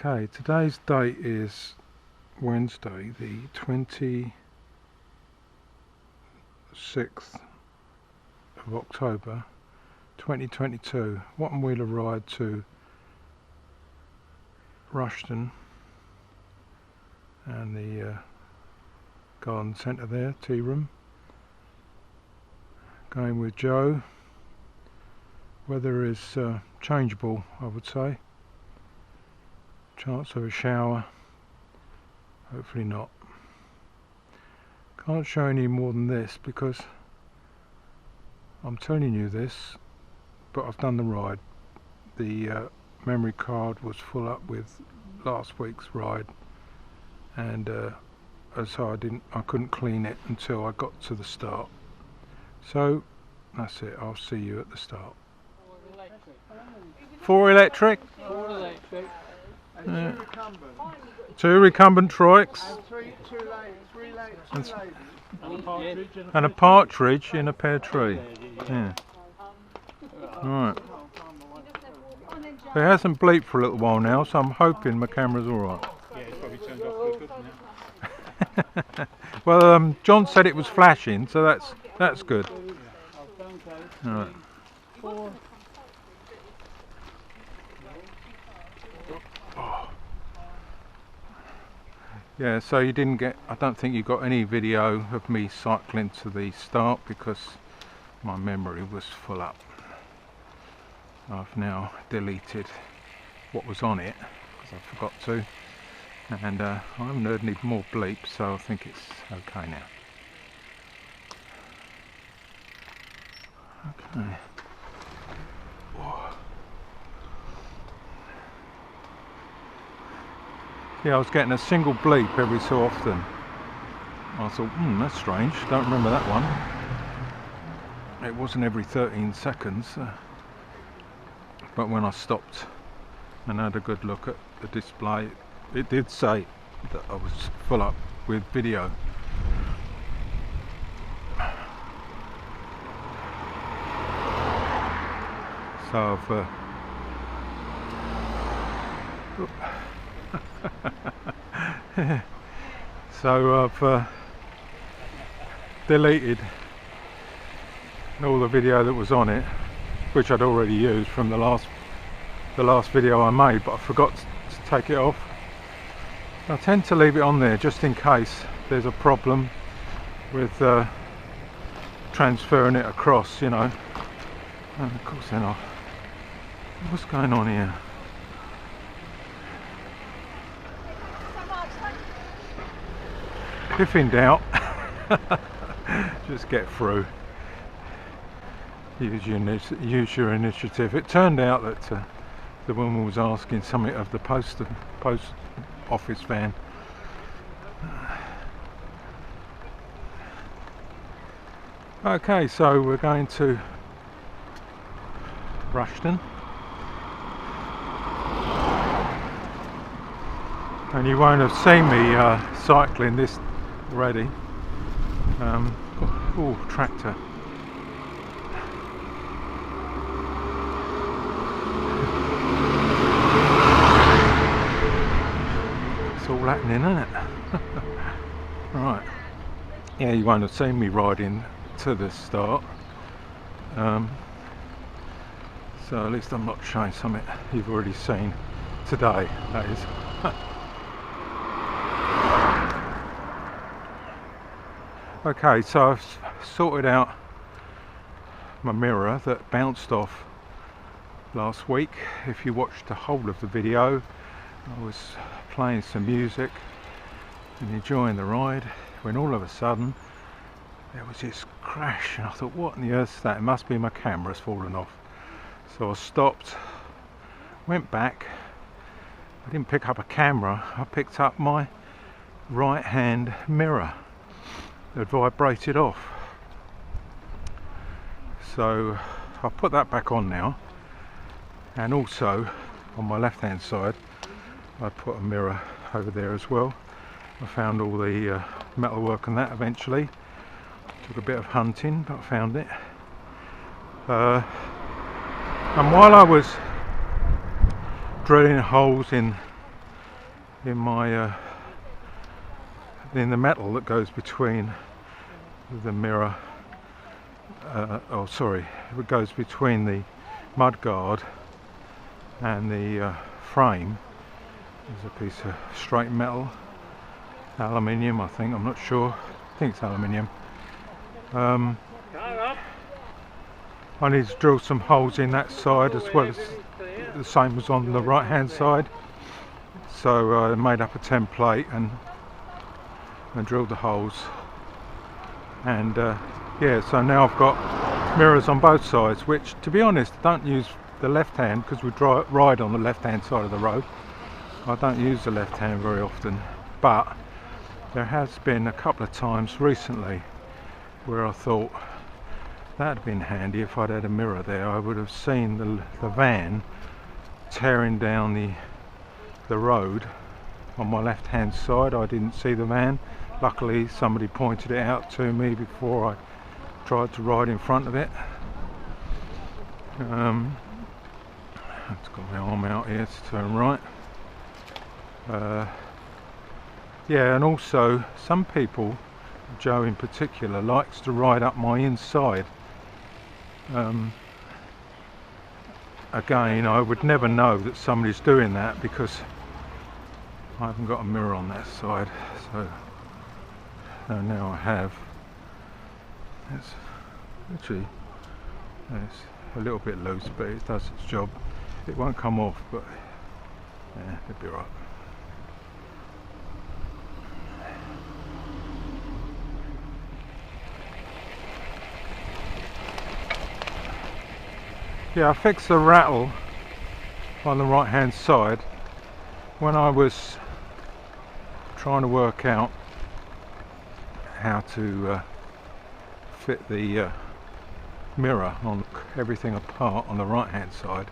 Okay, today's date is Wednesday, the 26th of October 2022. Watton Wheeler ride to Rushden and the garden centre there, tea room. Going with Joe. Weather is changeable, I would say. Chance of a shower, hopefully not. Can't show any more than this because I'm telling you this, but I've done the ride. The memory card was full up with last week's ride, and so I couldn't clean it until I got to the start. So that's it. I'll see you at the start. 4 electric. 4 electric. And two recumbent trikes. And a partridge in a pear tree. Yeah. Right. It hasn't bleeped for a little while now, so I'm hoping my camera's alright. Yeah, it's probably turned off for good now. Well, John said it was flashing, so that's good. Alright. Yeah, so you didn't get, I don't think you got any video of me cycling to the start because my memory was full up. I've now deleted what was on it because I forgot to, and I haven't heard any more bleeps, so I think it's okay now. Okay. Yeah, I was getting a single bleep every so often. I thought, that's strange, don't remember that one. It wasn't every 13 seconds, but when I stopped and had a good look at the display, it did say that I was full up with video. So I've deleted all the video that was on it, which I'd already used from the last video I made, but I forgot to take it off. I tend to leave it on there just in case there's a problem with transferring it across, you know. And of course they're not. What's going on here? If in doubt, just get through. Use your initiative. It turned out that the woman was asking something of the post office van. Okay, so we're going to Rushden, and you won't have seen me cycling this already. Oh, tractor. It's all happening, isn't it? Right. Yeah, you won't have seen me riding to the start. So at least I'm not showing something you've already seen today, that is. Okay, so I've sorted out my mirror that bounced off last week. If you watched the whole of the video, I was playing some music and enjoying the ride when all of a sudden there was this crash, and I thought, what on the earth's that? It must be my camera's fallen off. So I stopped, went back. I didn't pick up a camera, I picked up my right hand mirror that vibrated off. So I'll put that back on now, and also on my left hand side I put a mirror over there as well. I found all the metalwork on that eventually. Took a bit of hunting, but I found it. And while I was drilling holes in in my in the metal that goes between the mirror. Oh, sorry, it goes between the mudguard and the frame. There's a piece of straight metal, aluminium, I think. I'm not sure. I think it's aluminium. I need to drill some holes in that side as well as the same as on the right hand side. So I made up a template and drilled the holes, and yeah, so now I've got mirrors on both sides, which, to be honest, I don't use the left hand because we ride on the left hand side of the road. I don't use the left hand very often, but there has been a couple of times recently where I thought that'd been handy if I'd had a mirror there. I would have seen the van tearing down the road on my left hand side. I didn't see the van. Luckily somebody pointed it out to me before I tried to ride in front of it. I've got my arm out here to turn right. Yeah, and also some people, Joe in particular, likes to ride up my inside. Again, I would never know that somebody's doing that because I haven't got a mirror on that side, so now I have. It's actually, it's a little bit loose, but it does its job. It won't come off, but yeah, it'll be right. Yeah, I fixed the rattle on the right hand side when I was trying to work out how to fit the mirror on everything apart on the right hand side,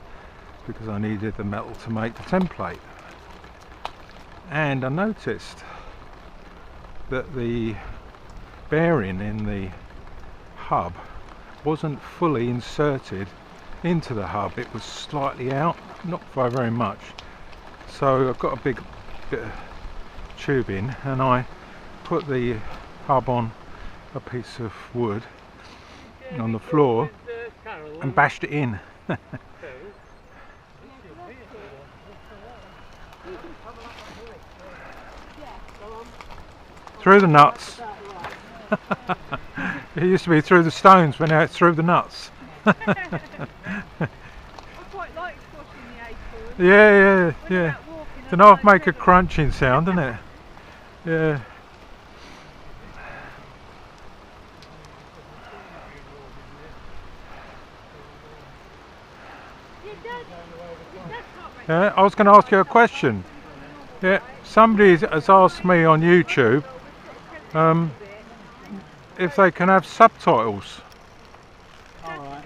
because I needed the metal to make the template. And I noticed that the bearing in the hub wasn't fully inserted into the hub. It was slightly out, not by very much. So I've got a big bit of tubing and I put the hub on a piece of wood on the floor and bashed it in. Through the nuts. It used to be through the stones, but now it's through the nuts. I quite like squashing the acorns. Yeah. It's enough make a crunching sound, doesn't it? Yeah. Yeah, I was going to ask you a question. Yeah, somebody has asked me on YouTube if they can have subtitles. Alright.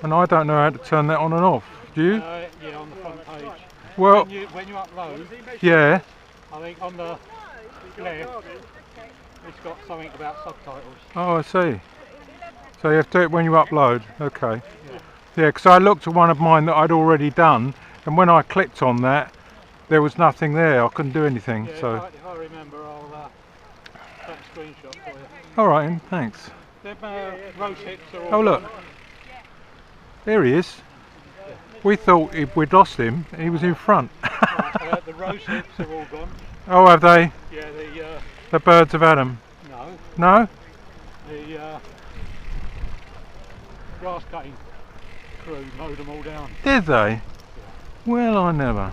And I don't know how to turn that on and off. Do you? Yeah, on the front page. Well, when you upload, yeah. I think on the left, it's got something about subtitles. Oh, I see. So you have to do it when you upload. Okay. Yeah, because I looked at one of mine that I'd already done, and when I clicked on that, there was nothing there. I couldn't do anything. Yeah, So. if I remember, I'll take a screenshot for you. All right, then, thanks. Them rose hips are all Oh look, there he is. We thought we'd lost him. He was in front. Right, the rose hips are all gone. Oh, have they? Yeah, The birds have had them. no, No? the grass cutting crew mowed them all down. Did they? Well, I never.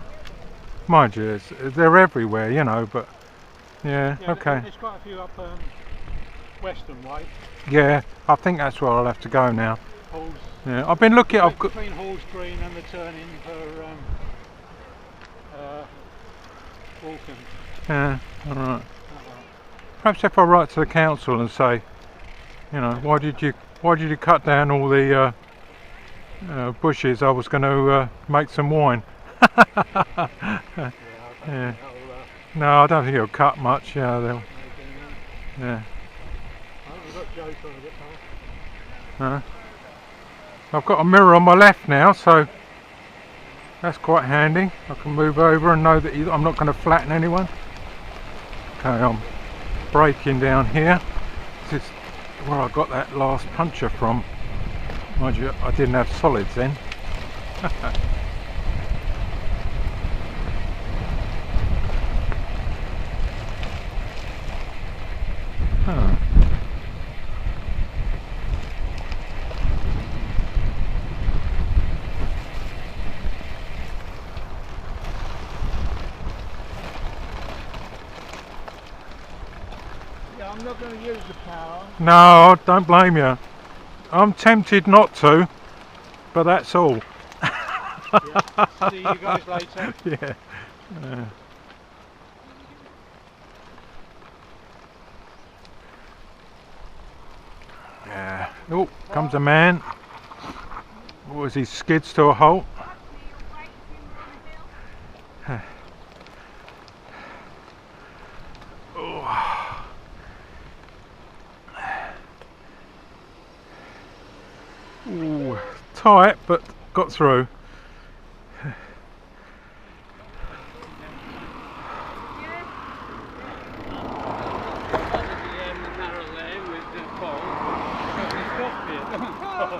Mind you, they're everywhere, you know. But yeah, Yeah, okay. there's quite a few up Western way. Yeah, I think that's where I'll have to go now. Halls, Yeah, I've been looking. I've got. between Halls Green and the turning for Walton. Yeah, all right. Perhaps if I write to the council and say, you know, why did you cut down all the bushes? I was going to make some wine. Yeah. No, I don't think it'll cut much. Yeah, they'll. Yeah. We've got Joe trying to get past. I've got a mirror on my left now, so That's quite handy. I can move over and know that I'm not going to flatten anyone. Okay, I'm braking down here. This is where I got that last puncture from. Mind you, I didn't have solids then. Huh. Yeah, I'm not going to use the power. No, don't blame you. I'm tempted not to, but that's all. Yeah. See you guys later. Yeah. Yeah. Oh, comes a man. What was he? Skids to a halt. Oh. Ooh, tight, but got through.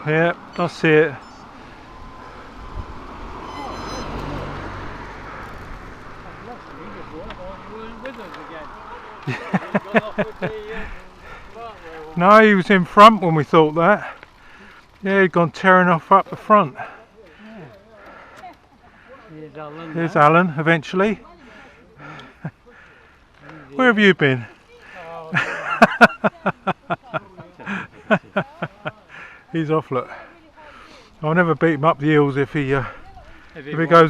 Yeah, I see it. No, he was in front when we thought that. Yeah, he'd gone tearing off up the front. Here's Alan. Here's Alan, eventually. Where have you been? He's off, look. I'll never beat him up the heels if he goes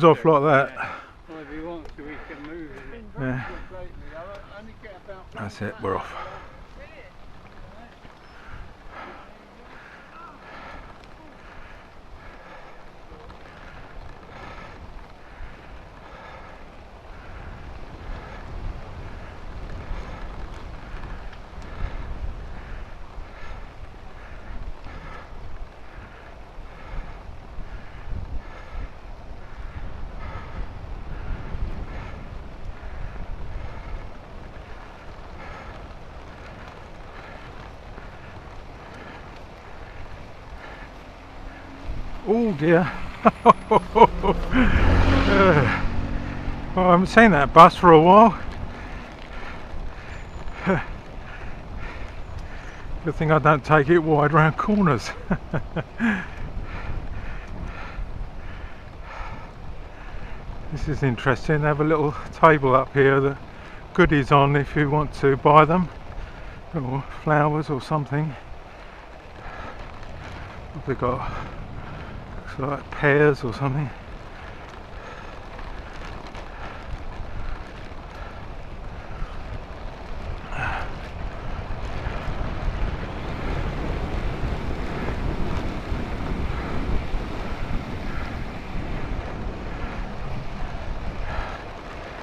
off like that. Yeah. Well, if he wants to, he can move it. Yeah. That's it, we're off. Oh dear. Well, I haven't seen that bus for a while. Good thing I don't take it wide round corners. This is interesting. They have a little table up here that goodies on if you want to buy them, or flowers or something. They've got like pears or something.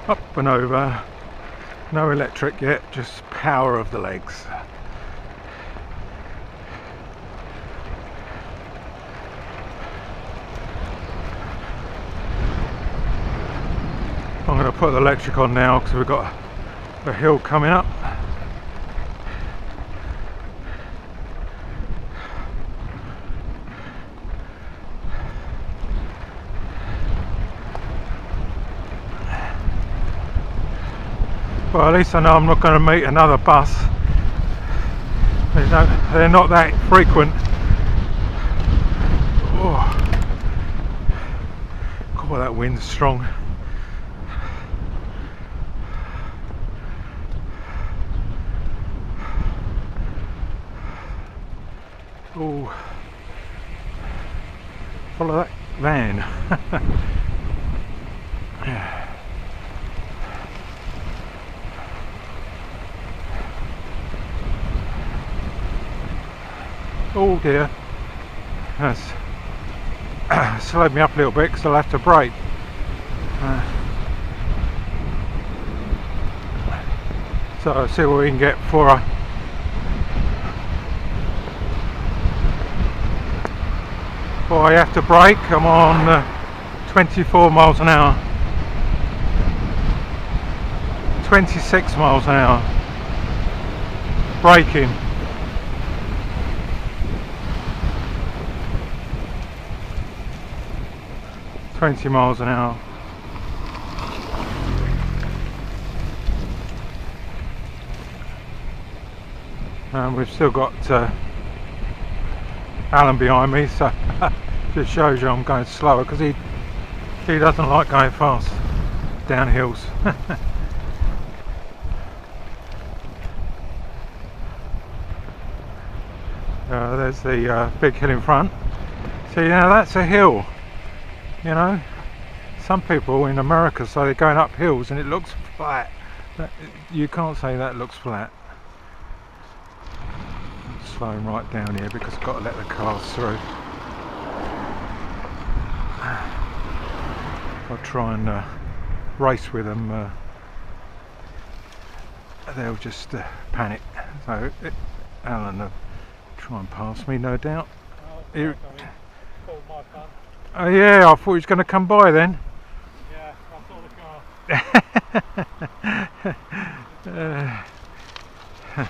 Up and over. No electric yet, just power of the legs. I'm going to put the electric on now because we've got a hill coming up. Well, at least I know I'm not going to meet another bus. They're not that frequent. Oh. God, that wind's strong. Oh, follow that van. Yeah. Oh dear, that's slowed me up a little bit because I'll have to brake. So I'll see what we can get for her. Well, I have to brake. I'm on 24 miles an hour. 26 miles an hour. Braking. $20 miles an hour. And we've still got Alan behind me, so just shows you I'm going slower because he doesn't like going fast down hills. There's the big hill in front. So that's a hill. You know, some people in America say they're going up hills and it looks flat. You can't say that looks flat. I'm slowing right down here because I've got to let the cars through. I'll try and race with them. They'll just panic. So Alan will try and pass me, no doubt. Oh yeah, I thought he was going to come by then. Yeah, I saw the car.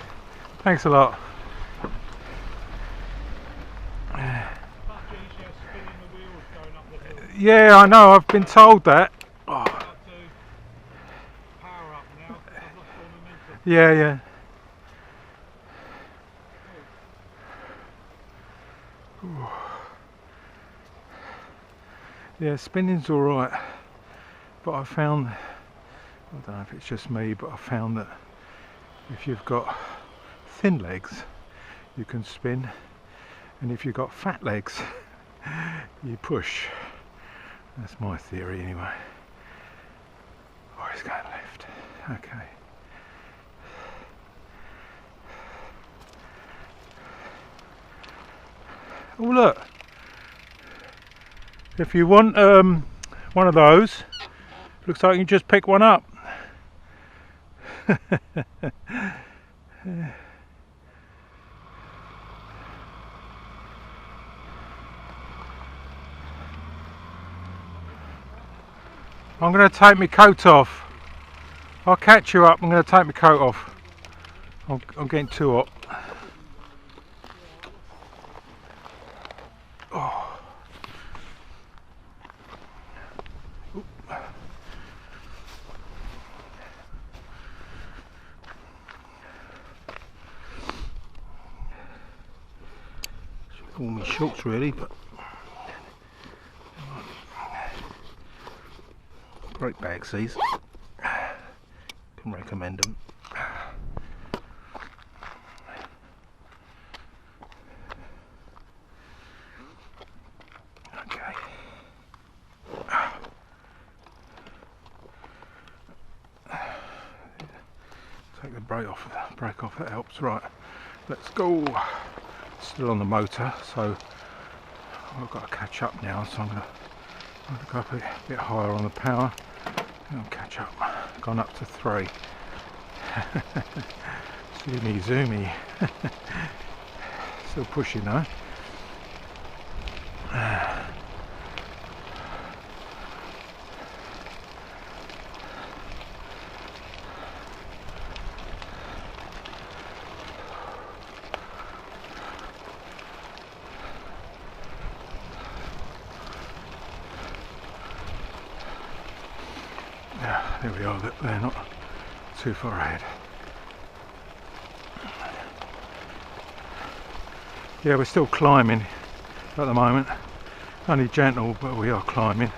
Thanks a lot. Yeah, I know, I've been told that. Oh. Yeah, yeah. Ooh. Yeah, spinning's alright, but I found, I don't know if it's just me, but I found that if you've got thin legs you can spin, and if you've got fat legs you push. That's my theory anyway. Oh, he's going left. Okay. Oh look, if you want one of those, looks like you can just pick one up. I'm going to take my coat off. I'll catch you up. I'm going to take my coat off. I'm getting too hot. Oh. All my shorts really, but great bags these. Can recommend them. Okay. Take the brake off. That helps. Right. Let's go. Still on the motor, so I've got to catch up now. So I'm going to go up a bit higher on the power. I'll catch up. Gone up to 3. Zoomy, zoomy. Still pushing though. There we are, they're not too far ahead. Yeah, we're still climbing at the moment. Only gentle, but we are climbing.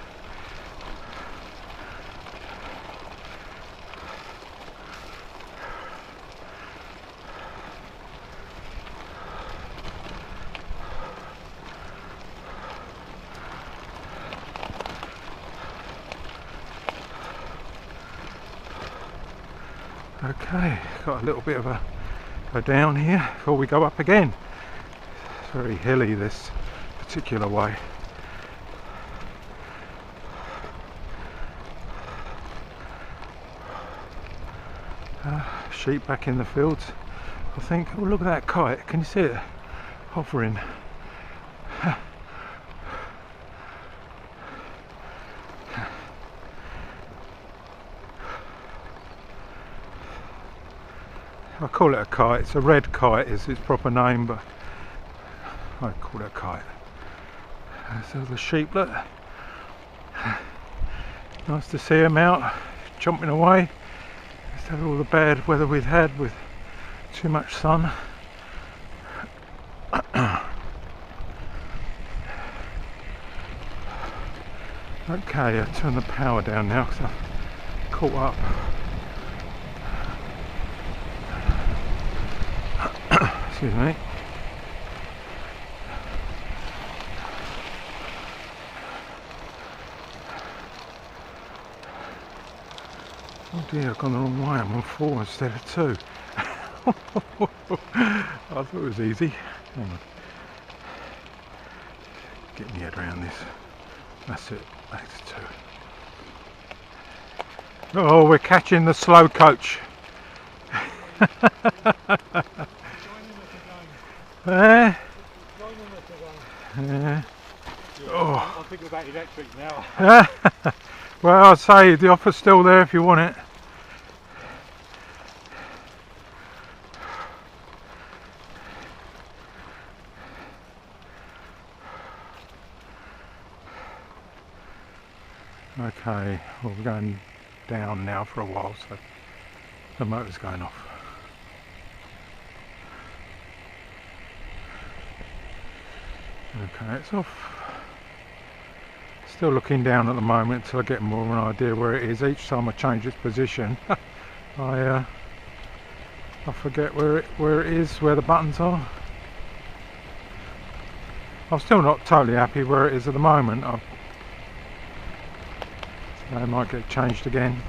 Okay, got a little bit of a down here before we go up again. It's very hilly this particular way. Sheep back in the fields, I think. Oh, look at that kite, can you see it hovering? I call it a kite. It's a red kite is its proper name, but I call it a kite. So the sheep, look. Nice to see them out jumping away instead of all the bad weather we've had with too much sun. Okay, I turn the power down now because I've caught up. Excuse me. Oh dear, I've gone the wrong way. I'm on 4 instead of 2. I thought it was easy. Hang on. Get my head around this. That's it. That's 2. Oh, we're catching the slow coach. Eh? Yeah. Oh. I'm thinking about electric now. Well, I'd say the offer's still there if you want it. Okay, well, we're going down now for a while, so the motor's going off. Okay, it's off. Still looking down at the moment until I get more of an idea where it is. Each time I change its position, I forget where it is, where the buttons are. I'm still not totally happy where it is at the moment. I might get changed again.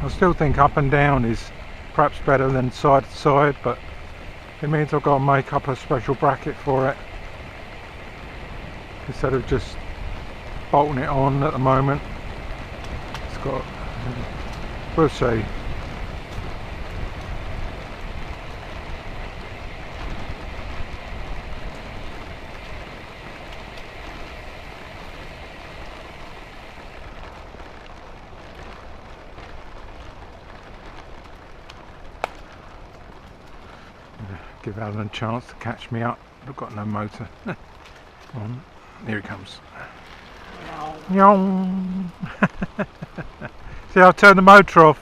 I still think up and down is perhaps better than side to side, but it means I've got to make up a special bracket for it instead of just bolting it on at the moment. It's got, we'll see. Give Alan a chance to catch me up. I've got no motor. On. Here he comes. Meow. See, I've turned the motor off.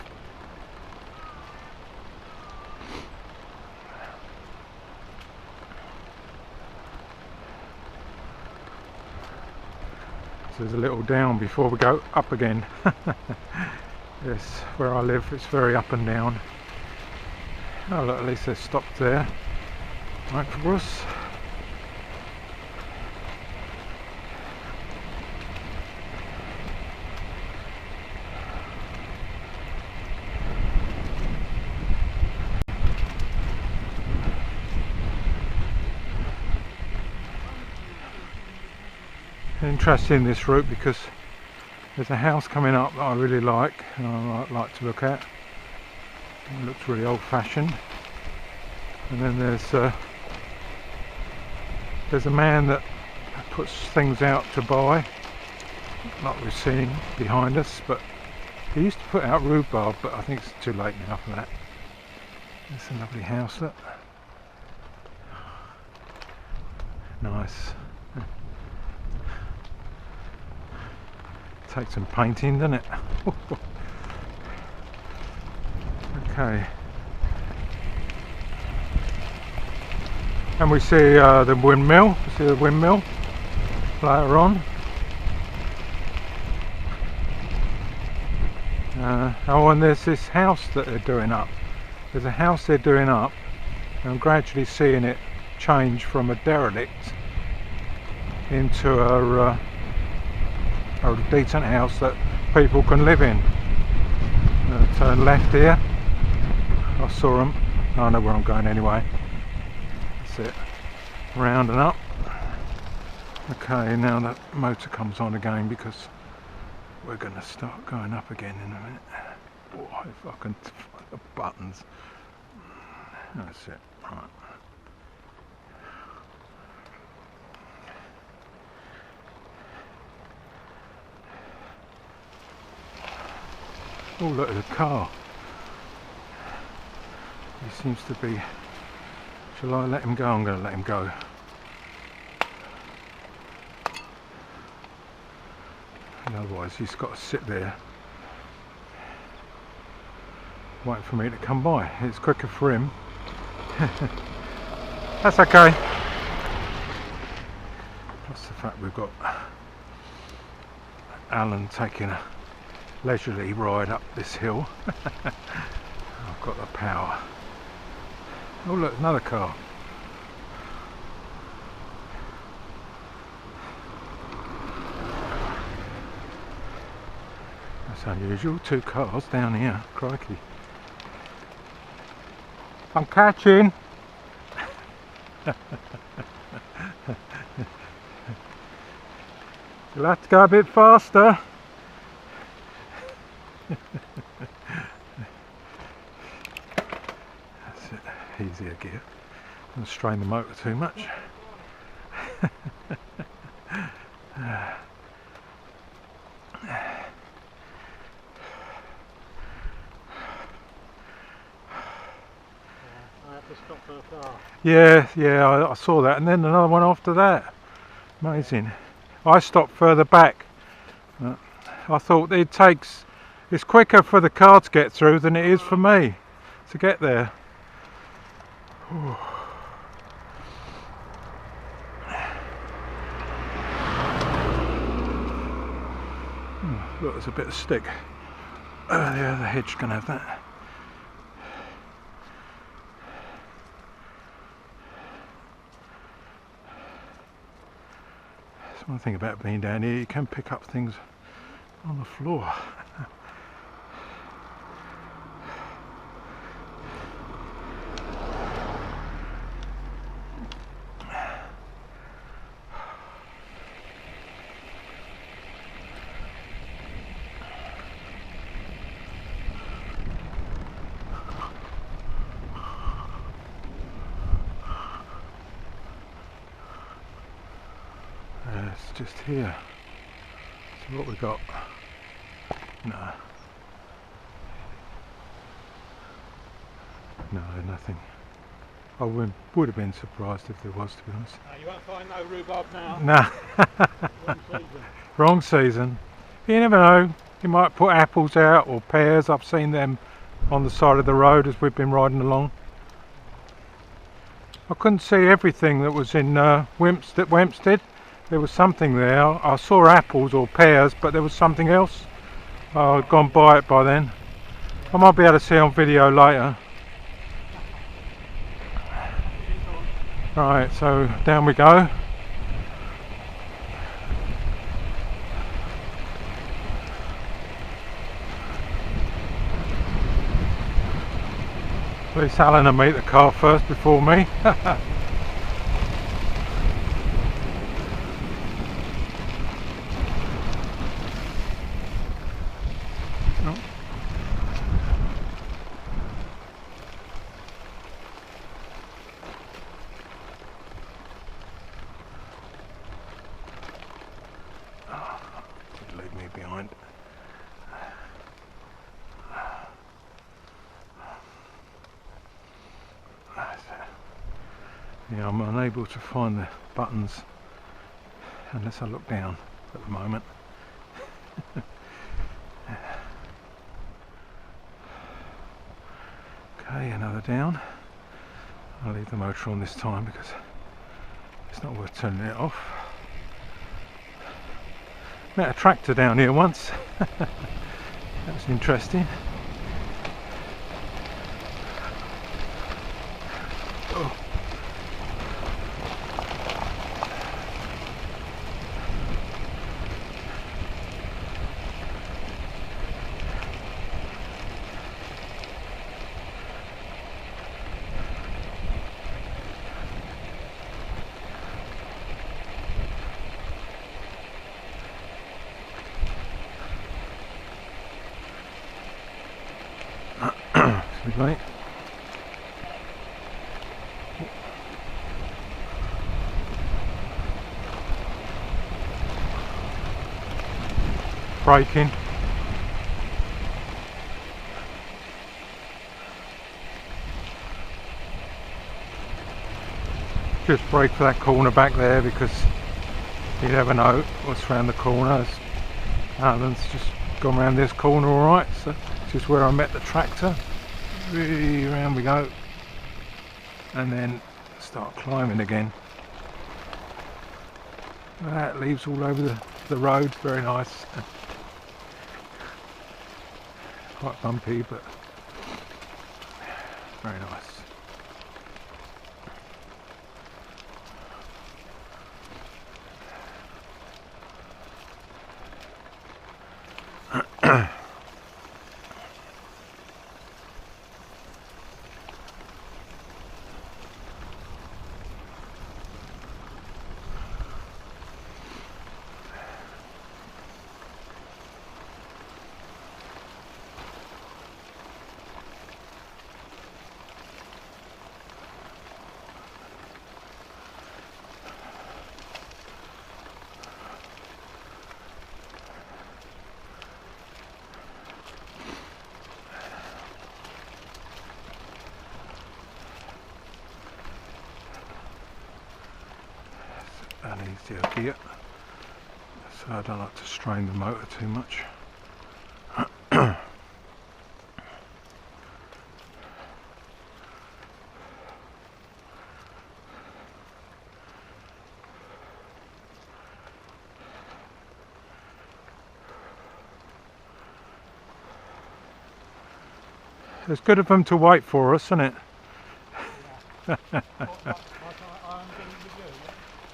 So there's a little down before we go up again. Yes, where I live it's very up and down. Oh look, at least they've stopped there. Right for us. Interesting this route because there's a house coming up that I really like and I like to look at. It looks really old-fashioned. And then there's a man that puts things out to buy, like we're seeing behind us, but he used to put out rhubarb, but I think it's too late now for that. It's a lovely house, look. Nice. Takes some painting, doesn't it? Okay. And we see the windmill. We see the windmill later on. Oh, and there's this house that they're doing up. There's a house they're doing up, and I'm gradually seeing it change from a derelict into a decent house that people can live in. Turn left here. I saw them. I know where I'm going anyway. That's it. Round and up. Okay, now that motor comes on again because we're going to start going up again in a minute. Oh, if I can find the buttons. That's it. Right. Oh, look at the car. He seems to be... Shall I let him go? I'm going to let him go. And otherwise he's got to sit there waiting for me to come by. It's quicker for him. That's okay. Plus the fact we've got Alan taking a leisurely ride up this hill. I've got the power. Oh look, another car. That's unusual, 2 cars down here, crikey. I'm catching! You'll have to go a bit faster. That's it, easier gear. Don't strain the motor too much. Stop for a car. Yeah, I saw that, and then another one after that. Amazing. I stopped further back. I thought it's quicker for the car to get through than it is for me to get there. Look, there's a bit of stick. Yeah, the hedge can have that. One thing about being down here, you can pick up things on the floor. It's just here. So what we got? No, nothing. I would have been surprised if there was, to be honest. You won't find no rhubarb now. No. Wrong season. Wrong season. You never know. You might put apples out or pears. I've seen them on the side of the road as we've been riding along. I couldn't see everything that was in Wempstead. There was something there. I saw apples or pears, but there was something else. I'd gone by it by then. I might be able to see on video later. Right, so down we go. At least Alan will meet the car first before me. Leave me behind. Yeah, I'm unable to find the buttons unless I look down at the moment. Okay, another down. I'll leave the motor on this time because it's not worth turning it off. Met a tractor down here once. That was interesting. Oh. Right. Braking. Just brake for that corner back there because you never know what's around the corner. Alan's just gone around this corner alright, so this is where I met the tractor. Round we go. And then start climbing again. That leaves all over the road, very nice. Quite bumpy, but very nice. An easier gear, so I don't like to strain the motor too much. It's good of them to wait for us, isn't it?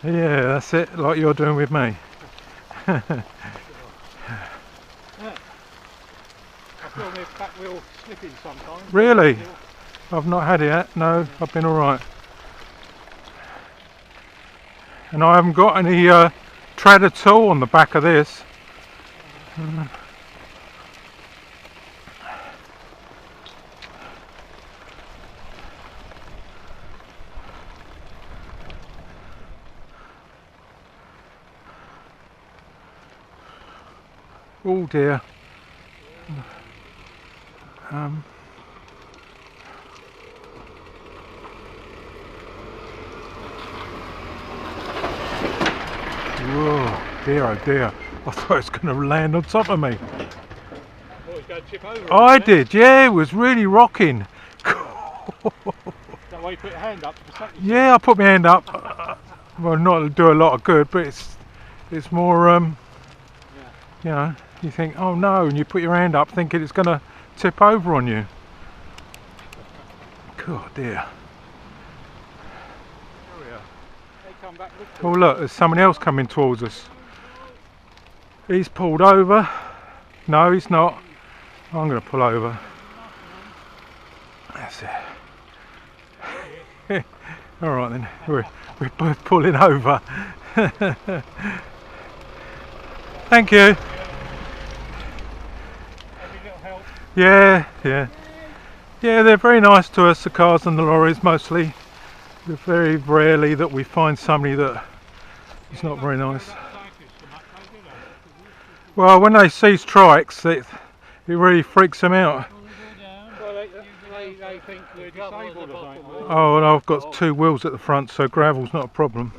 Yeah, that's it, like you're doing with me. I feel my back wheel slipping sometimes. Really? I've not had it yet, no, I've been alright. And I haven't got any tread at all on the back of this. Oh dear. Whoa, dear, oh dear. I thought it was going to land on top of me. Going to tip over. I did, yeah, it was really rocking. That way you put your hand up to protect yourself. Yeah, I put my hand up. Well, not to do a lot of good, but it's more, you know, you think, oh no, and you put your hand up thinking it's going to tip over on you. God dear. Oh look, there's someone else coming towards us. He's pulled over. No, he's not. I'm going to pull over. That's it. Alright then, we're both pulling over. Thank you. Yeah, yeah. Yeah, they're very nice to us, the cars and the lorries mostly. It's very rarely that we find somebody that is not very nice. Well, when they see strikes, it really freaks them out. Well, they think we're disabled or something. Oh, and I've got two wheels at the front, so gravel's not a problem.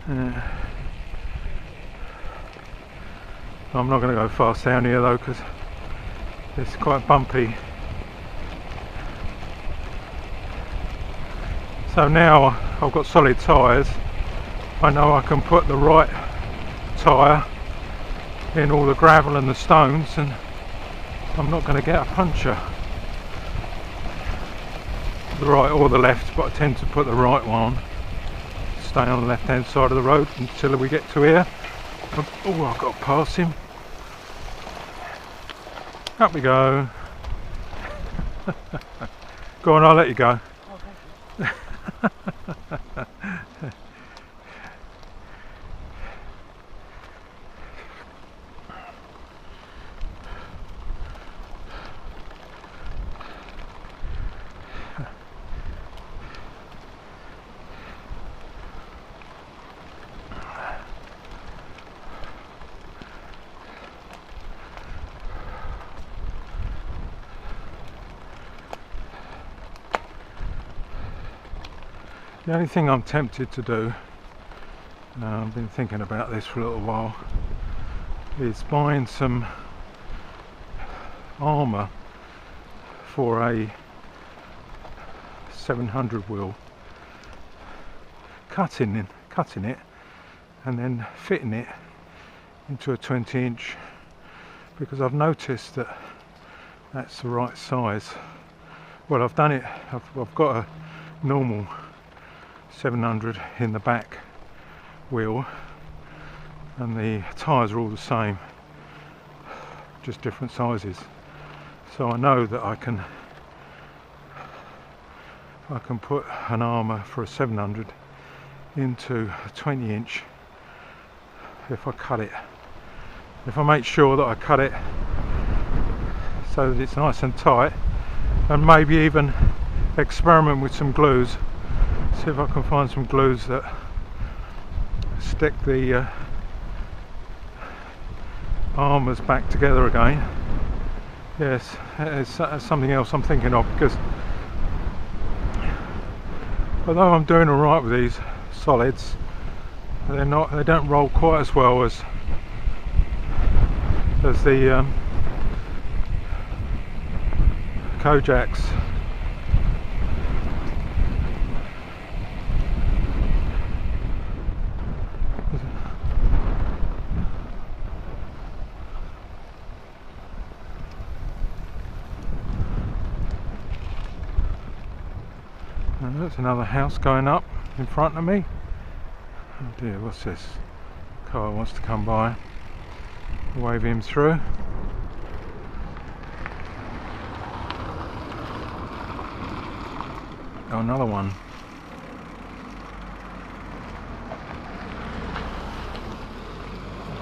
Yeah. I'm not going to go fast down here though, because it's quite bumpy. So now I've got solid tyres, I know I can put the right tyre in all the gravel and the stones and I'm not going to get a puncture. The right or the left, but I tend to put the right one on. Stay on the left hand side of the road until we get to here. Oh, I've got to pass him. Up we go. Go on, I'll let you go. The only thing I'm tempted to do, I've been thinking about this for a little while, is buying some armour for a 700 wheel, cutting it and then fitting it into a 20-inch, because I've noticed that that's the right size. Well, I've done it, I've got a normal 700 in the back wheel and the tyres are all the same, just different sizes, so I know that I can put an armour for a 700 into a 20-inch if I cut it. If I make sure that I cut it so that it's nice and tight, and maybe even experiment with some glues, see if I can find some glues that stick the armours back together again. Yes, it's something else I'm thinking of, because although I'm doing alright with these solids, they don't roll quite as well as the Kojaks. And there's another house going up in front of me. Oh dear, what's this? Car wants to come by. Wave him through. Oh, another one.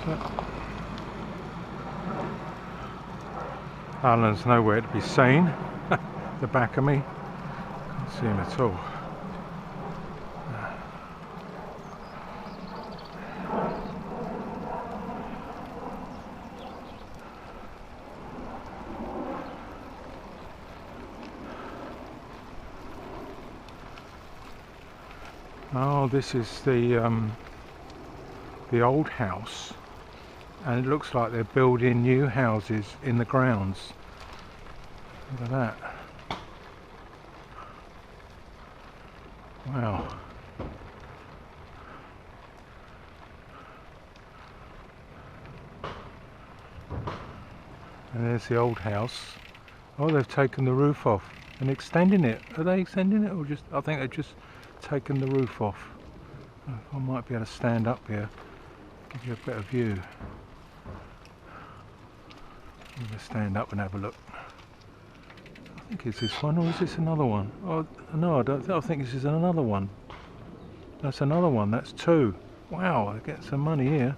What's that? Alan's nowhere to be seen. The back of me. Can't see him at all. Oh, this is the old house, and it looks like they're building new houses in the grounds. Look at that. Wow. And there's the old house. Oh, they've taken the roof off and extending it. Are they extending it, or just? I think they've just taken the roof off. I might be able to stand up here, give you a better view. I'm going to stand up and have a look. I think it's this one, or is this another one? Oh no, I think this is another one. That's another one. That's two. Wow, I get some money here.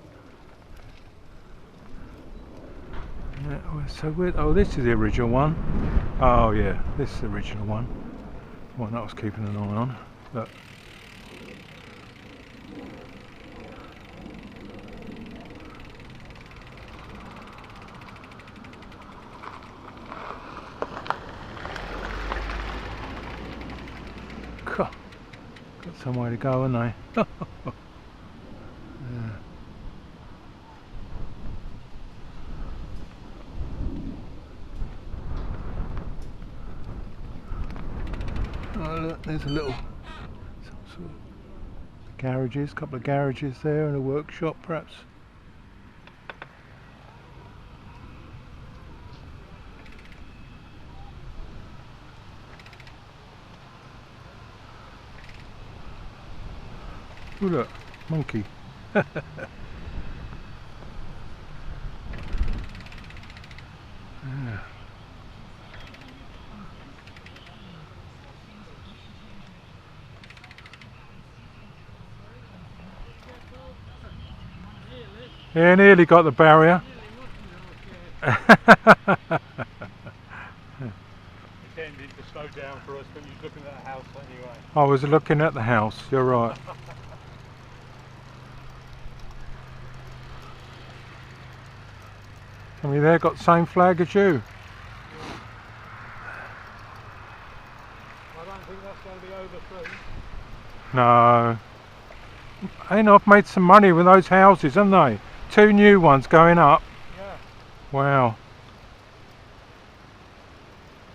Yeah, so oh, this is the original one. Oh yeah, this is the original one. One that I was keeping an eye on. But got some way to go, haven't they? Yeah. Oh look, there's a little sort of garages, couple of garages there, and a workshop perhaps. Oh look, monkey. Yeah. Yeah, nearly got the barrier. Intended to slow down for us, but you're looking at the house anyway. I was looking at the house, you're right. I mean, they've got the same flag as you. I don't think that's going to be overthrown. No. I've made some money with those houses, haven't they? 2 new ones going up. Yeah. Wow.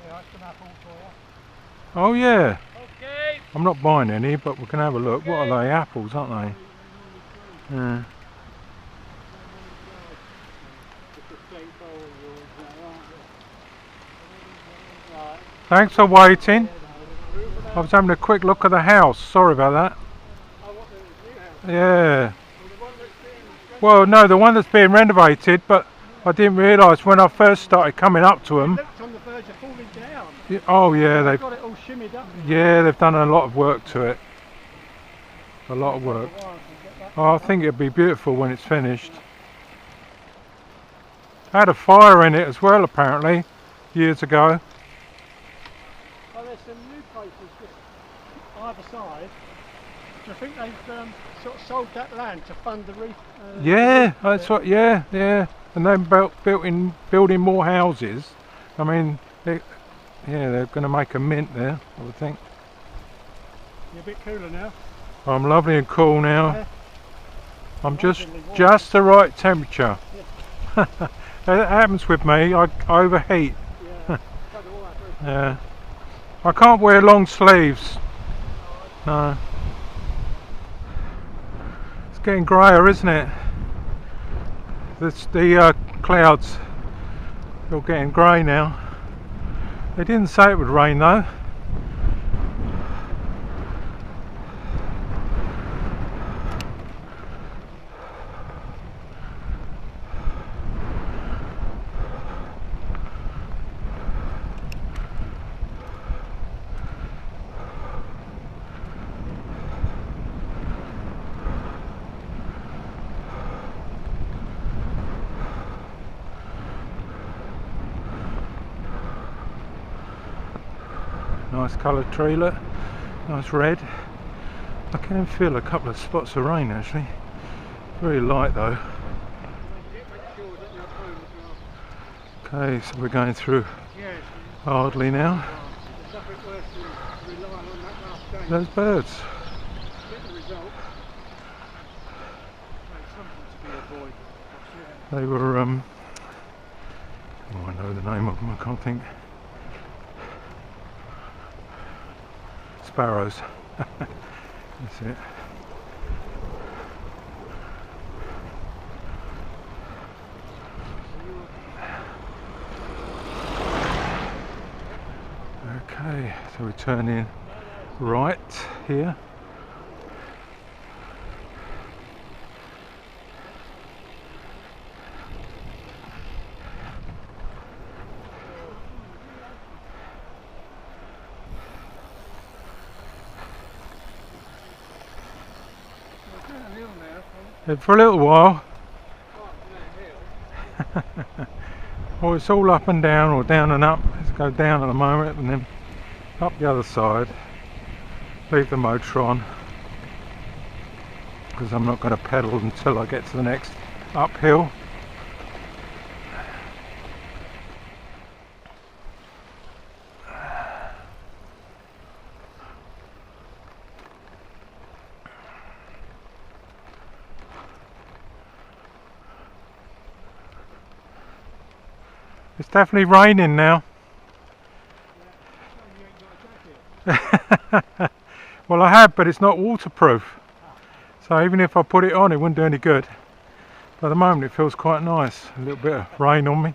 Yeah, that's an apple for you. Oh yeah. Okay. I'm not buying any, but we can have a look. What are they? Apples, aren't they? Yeah. Thanks for waiting. I was having a quick look at the house. Sorry about that. Yeah. Well, no, the one that's being renovated, but I didn't realise when I first started coming up to them. It looked on the verge of falling down. Oh yeah, They've they've got it all shimmied up. they've done a lot of work to it. A lot of work. Oh, I think it'll be beautiful when it's finished. Had a fire in it as well, apparently, years ago. Oh, there's some new places just either side. Do you think they've sort of sold that land to fund the reef? Yeah, that's what. Yeah, yeah. And then building more houses. I mean, they're going to make a mint there, I would think. You're a bit cooler now. I'm lovely and cool now. Yeah. I'm just the right temperature. Yeah. That happens with me. I overheat. Yeah. Yeah. I can't wear long sleeves. No. It's getting grayer, isn't it? The clouds are getting grey now. They didn't say it would rain though. Nice coloured trailer, nice red. I can feel a couple of spots of rain actually. Very light though. Okay, so we're going through Ardley now. Those birds. They were, oh, I know the name of them, I can't think. Sparrows. That's it. Okay, so we turn in right here. For a little while. Well, it's all up and down, or down and up. Let's go down at the moment and then up the other side. Leave the motor on because I'm not going to pedal until I get to the next uphill. It's definitely raining now. Well, I have, but it's not waterproof. So even if I put it on, it wouldn't do any good. But at the moment, it feels quite nice. A little bit of rain on me.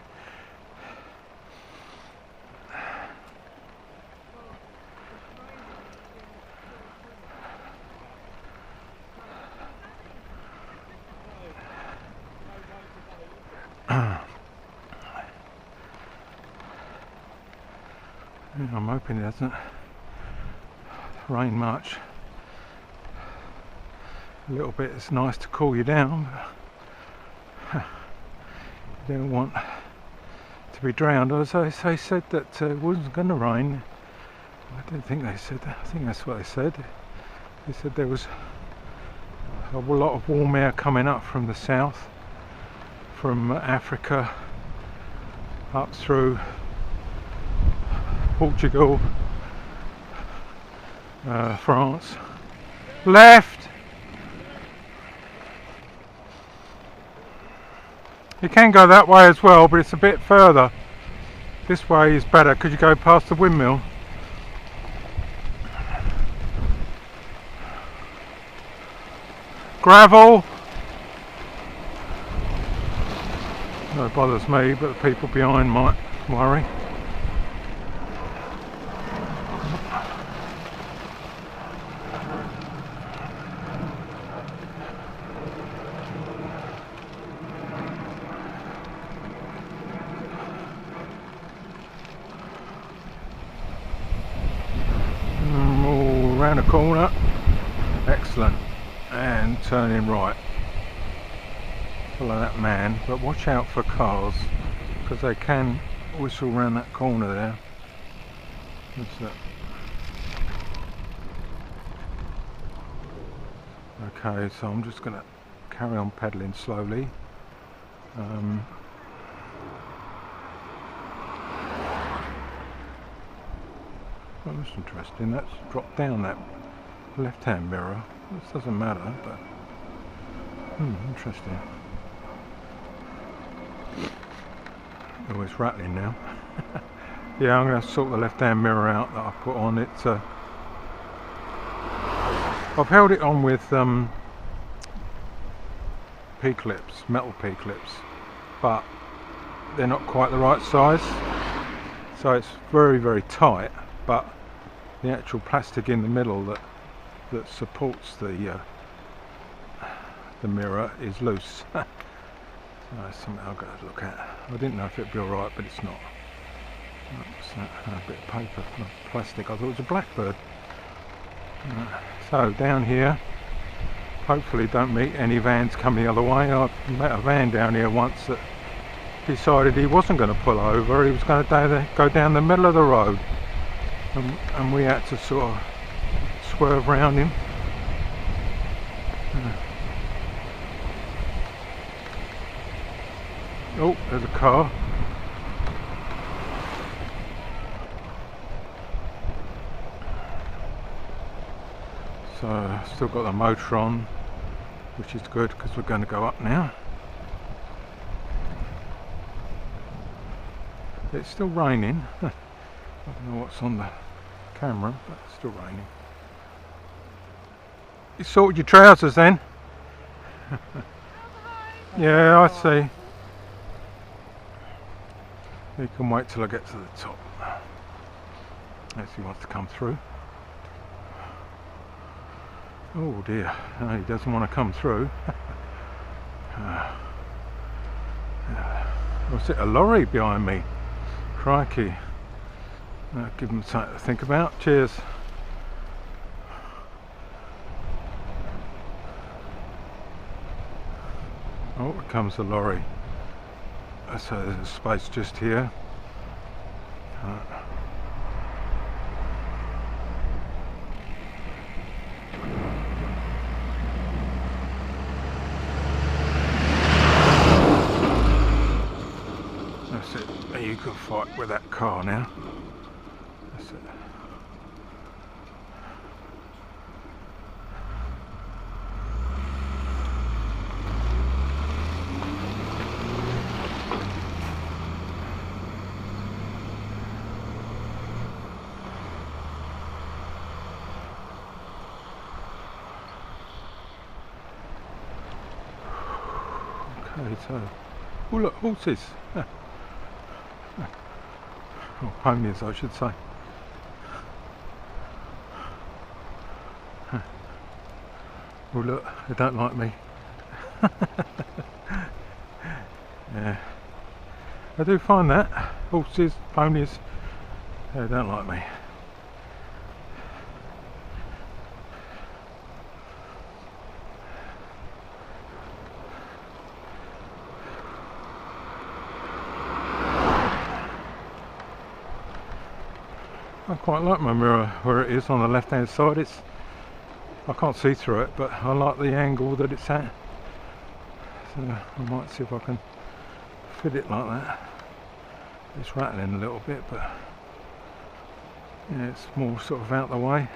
I'm hoping it doesn't rain much. A little bit is nice to cool you down, but you don't want to be drowned. As they said that it wasn't going to rain. I don't think they said that. I think that's what they said. They said there was a lot of warm air coming up from the south, from Africa up through Portugal, France. Left. You can go that way as well, but it's a bit further. This way is better because you go past the windmill. Gravel. No, it bothers me, but the people behind might worry. Around the corner, excellent, and turning right. Follow that man, but watch out for cars because they can whistle around that corner there. What's that? Okay, so I'm just going to carry on pedalling slowly. Well, that's interesting. That's dropped down that left-hand mirror. This doesn't matter, but interesting. Oh, it's rattling now. Yeah, I'm going to sort the left-hand mirror out that I put on it. I've held it on with P-clips, metal P-clips, but they're not quite the right size, so it's very, very tight. But the actual plastic in the middle that supports the mirror is loose. So that's something I'll go look at. I didn't know if it'd be alright, but it's not. What's that? A bit of paper, plastic. I thought it was a blackbird. So down here, hopefully don't meet any vans coming the other way. I met a van down here once that decided he wasn't going to pull over. He was going to go down the middle of the road. And we had to sort of swerve around him. Oh, there's a car. So still got the motor on, which is good because we're going to go up now. It's still raining. I don't know what's on the camera, but it's still raining. You sorted your trousers then? Yeah, I see. You can wait till I get to the top. As he wants to come through. Oh dear, no, he doesn't want to come through. Was it a lorry behind me? Crikey. Give him something to think about. Cheers. Oh, here comes the lorry. So there's a space just here. That's it. You can fight with that car now. That's it. Okay, so, oh look, horses. Or ponies, I should say. Oh look, they don't like me. Yeah, I do find that horses, ponies, they don't like me. I quite like my mirror where it is on the left hand side. I can't see through it, but I like the angle that it's at. So I might see if I can fit it like that. It's rattling a little bit, but yeah, it's more sort of out the way.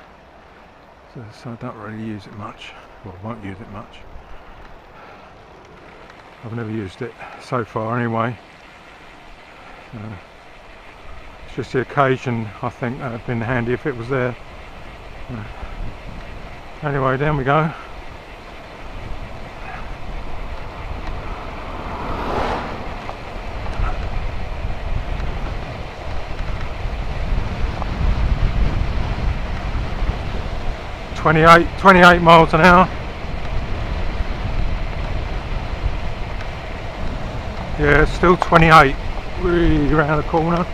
So I don't really use it much. Well, I won't use it much. I've never used it so far anyway. It's just the occasion, I think, that would have been handy if it was there. Anyway, down we go. Twenty-eight miles an hour. Yeah, it's still 28. Really around the corner.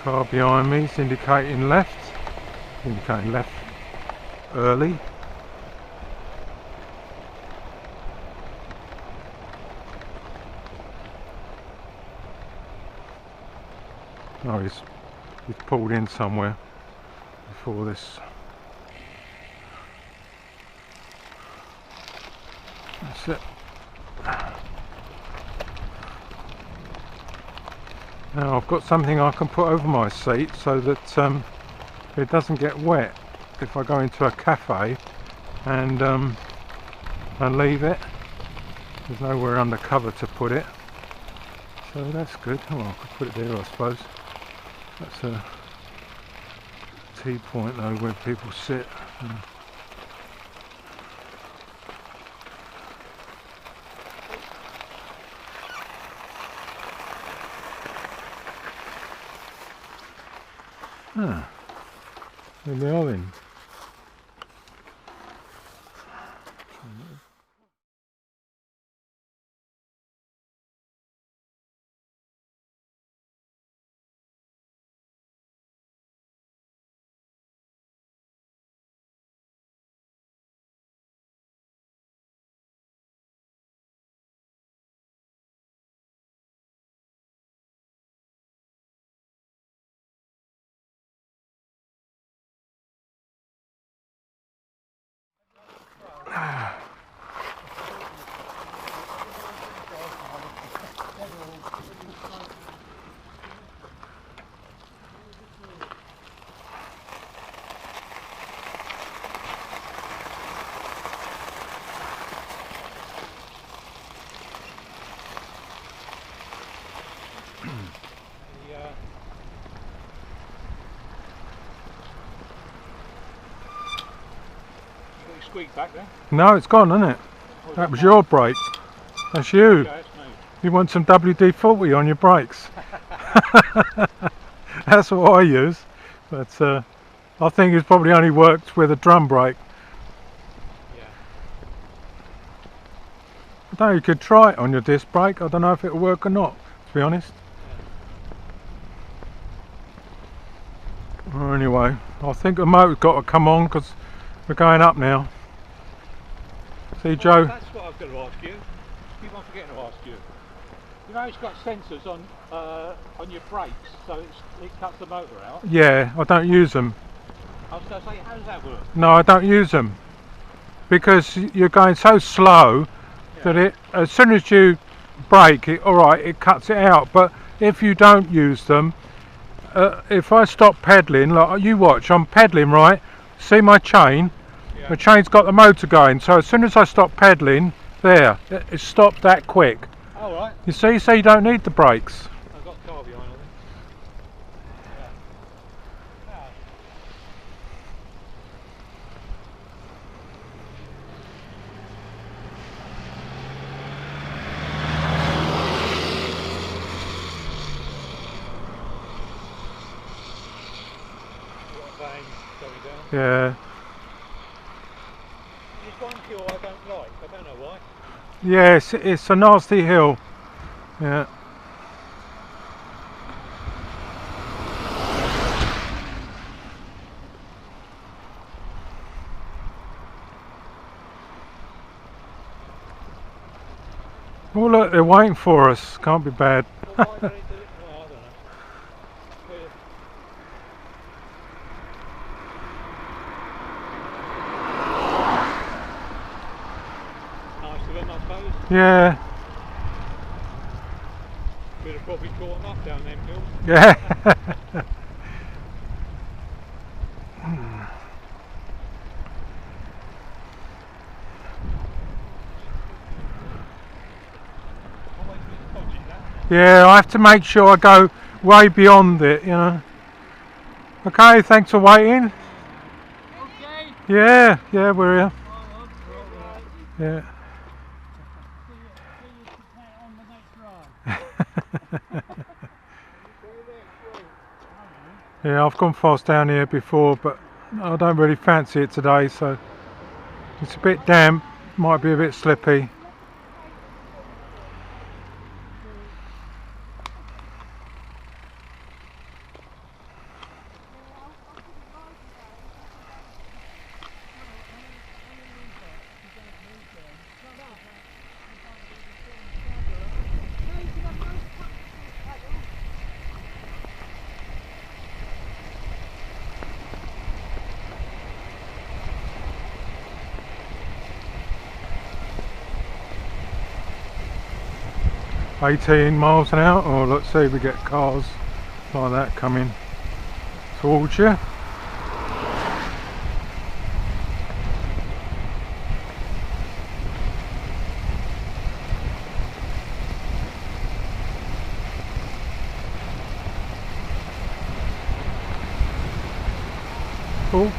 Car behind me is indicating left early. Oh, he's pulled in somewhere before this. That's it. Now I've got something I can put over my seat so that it doesn't get wet if I go into a cafe and leave it. There's nowhere under cover to put it, so that's good. Oh, I could put it there, I suppose. That's a tea point though, where people sit. Ah, there they are then. Squeak back there. No, it's gone, isn't it? That was your brake. That's you. Yeah, that's me. You want some WD-40 on your brakes. That's what I use. But I think it's probably only worked with a drum brake. Yeah. I don't know, you could try it on your disc brake. I don't know if it'll work or not, to be honest. Yeah. Well, anyway, I think the motor's got to come on because we're going up now. See, well, Joe? That's what I was going to ask you. Keep on forgetting to ask you. You know, it's got sensors on your brakes, so it cuts the motor out. Yeah, I don't use them. I was going to say, how does that work? No, I don't use them because you're going so slow that it, as soon as you brake, alright, it cuts it out. But if you don't use them, if I stop pedalling, like you watch, I'm pedalling, right? See my chain? Yeah. The chain's got the motor going, so as soon as I stop pedalling, there, it stopped that quick. Oh, right. You see, so you don't need the brakes. I've got a car behind on it. Yeah. Yeah. There's one hill I don't like, I don't know why. Yes, it's a nasty hill. Yeah. Oh look, they're waiting for us. Can't be bad. Well, why do they do it? Well, I don't know. Yeah. We'd have probably caught them up down them hills. Yeah. Always a bit dodgy, that. Yeah, I have to make sure I go way beyond it, you know. Okay, thanks for waiting. Okay. Yeah, yeah, we're here. Yeah. On the next ride. Yeah, I've gone fast down here before, but I don't really fancy it today, so it's a bit damp, might be a bit slippy. $18 miles an hour, or let's see if we get cars like that coming towards you. Cool.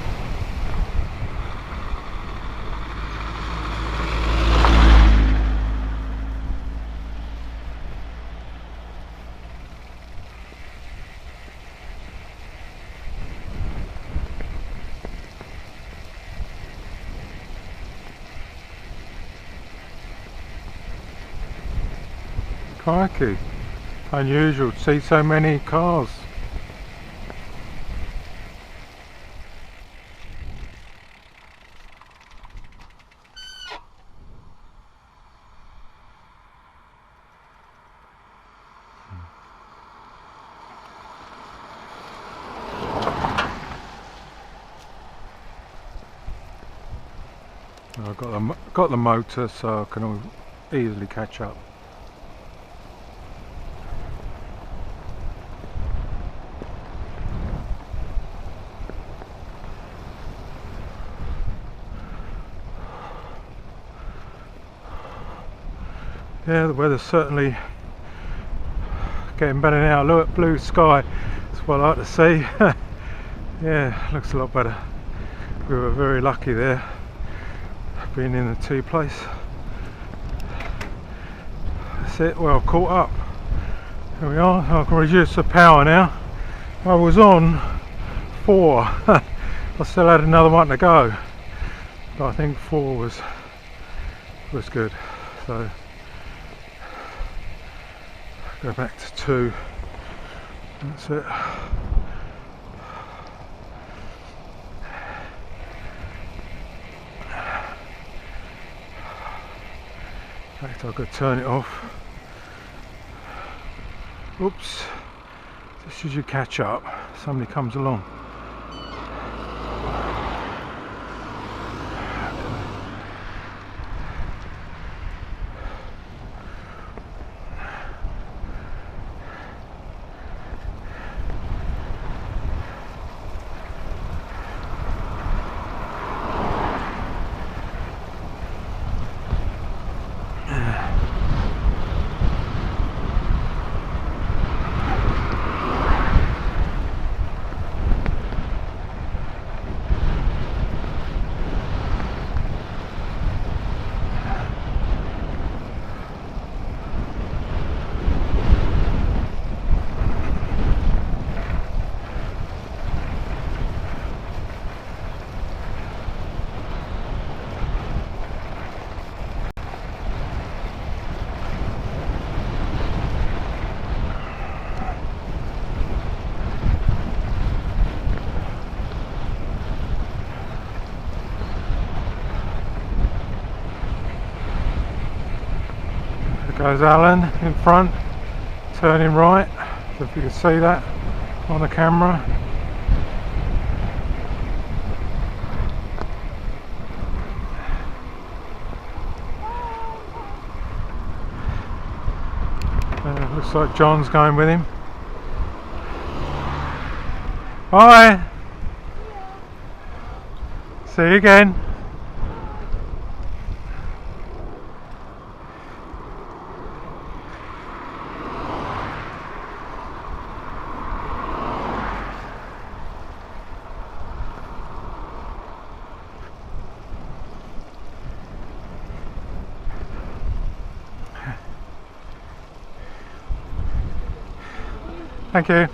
Crikey, unusual to see so many cars. I've got the motor, so I can easily catch up. Yeah, the weather's certainly getting better now. Look at blue sky, that's what I like to see. Yeah, looks a lot better. We were very lucky there, being in the T place. That's it, well, caught up. There we are. I can reduce the power now. I was on 4. I still had another one to go, but I think 4 was good. So go back to 2. That's it. In fact, I could turn it off. Oops. Just as you catch up, somebody comes along. Goes Alan in front, turning right, so if you can see that on the camera. Looks like John's going with him. Bye! See you again. Thank you.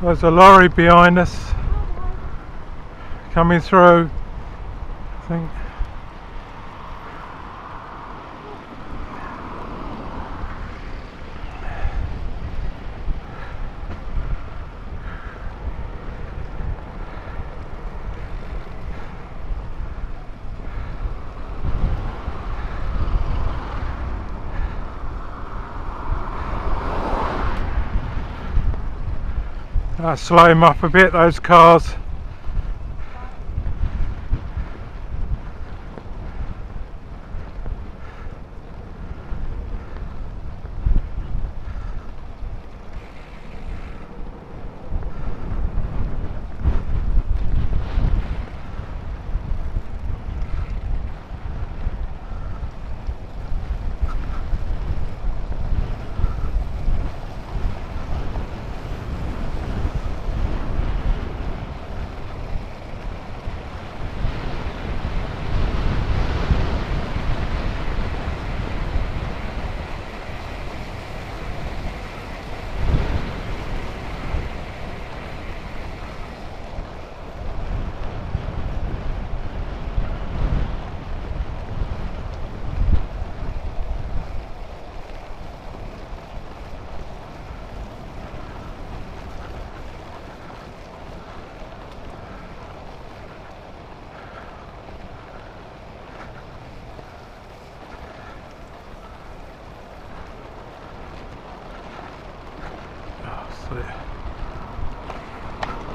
There's a lorry behind us coming through, I think. Slow him up a bit, those cars.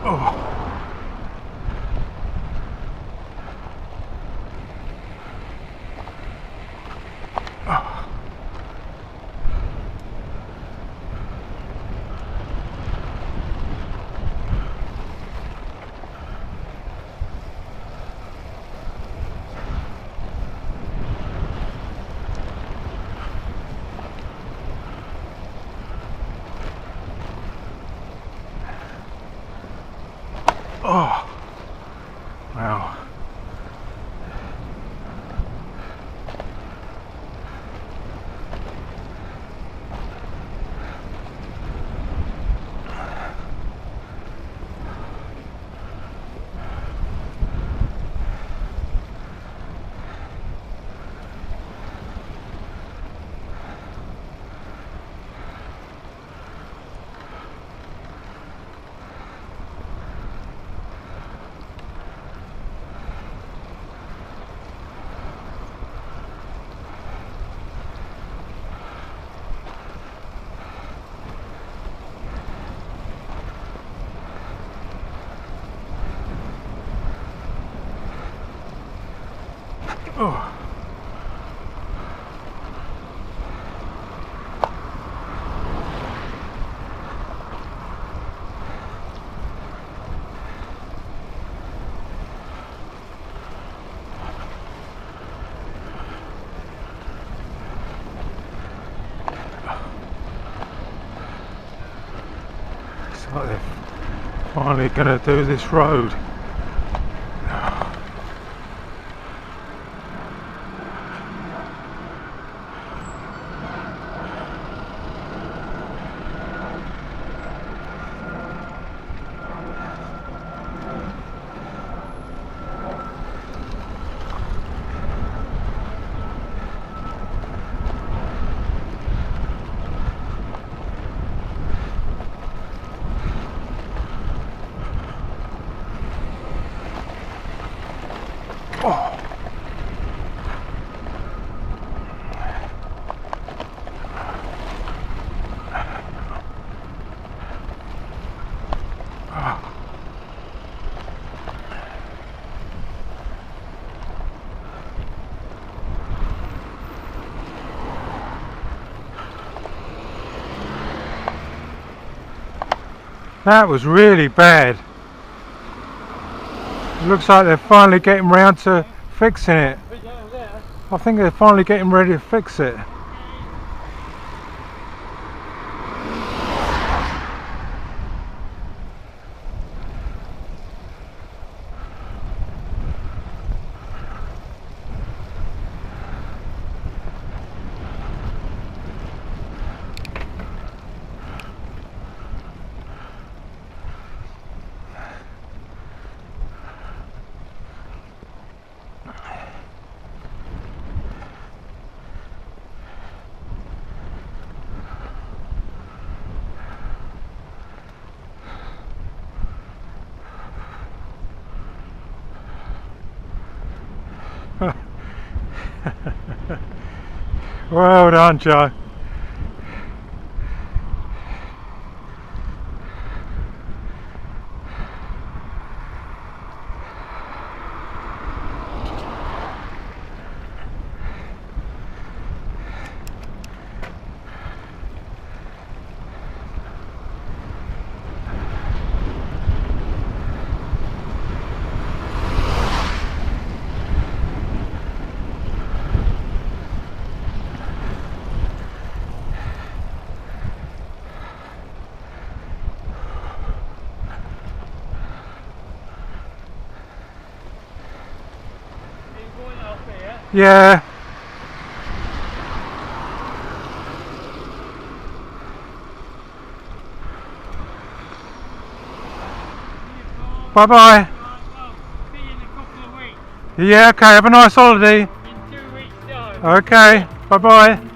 Oh. Oh, wow. Oh. It's like they're finally going to do this road. That was really bad. It looks like they're finally getting round to fixing it. I think they're finally getting ready to fix it. Well done, Joe. Yeah. Bye bye. See you in a couple of weeks. Yeah, okay, have a nice holiday. In 2 weeks' time. Okay, bye bye.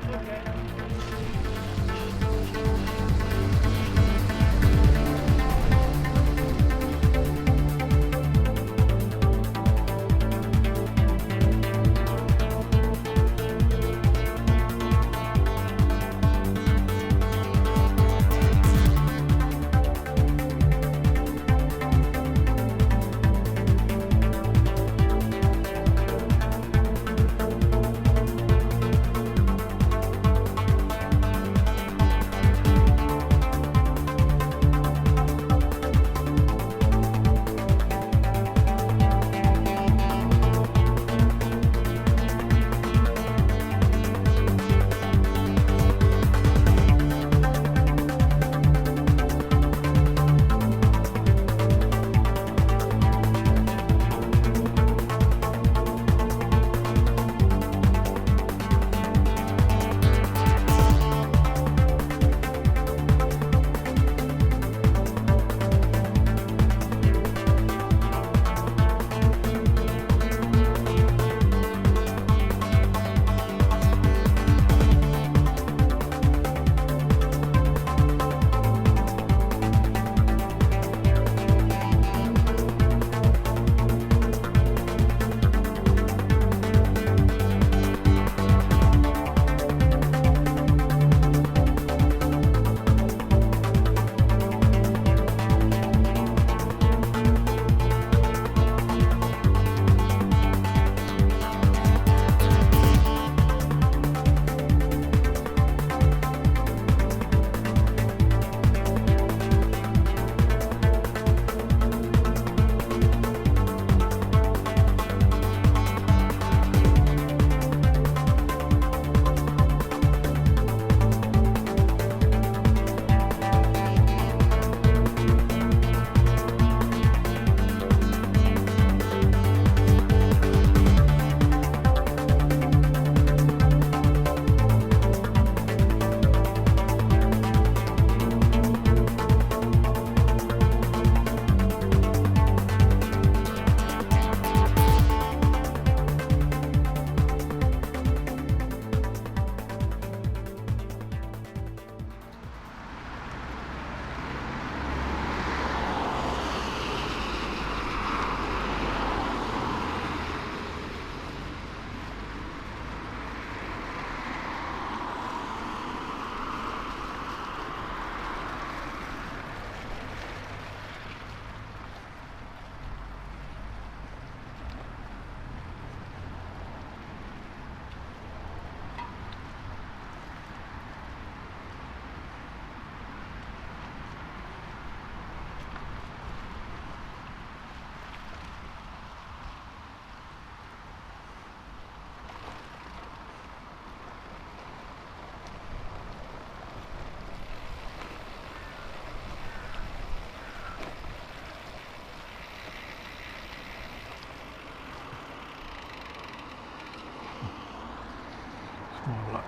Oh, look.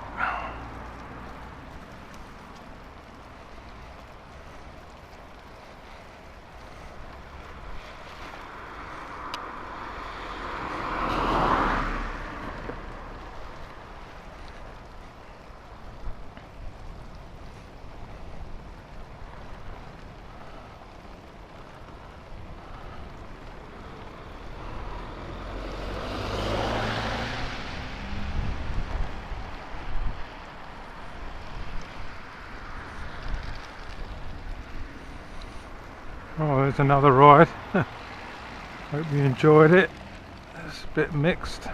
Oh, there's another ride. Hope you enjoyed it. It's a bit mixed.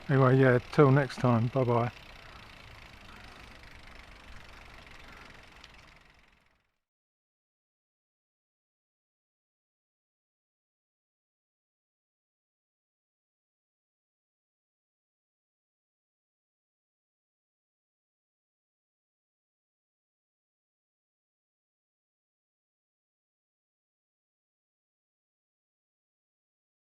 Anyway, yeah, till next time. Bye bye.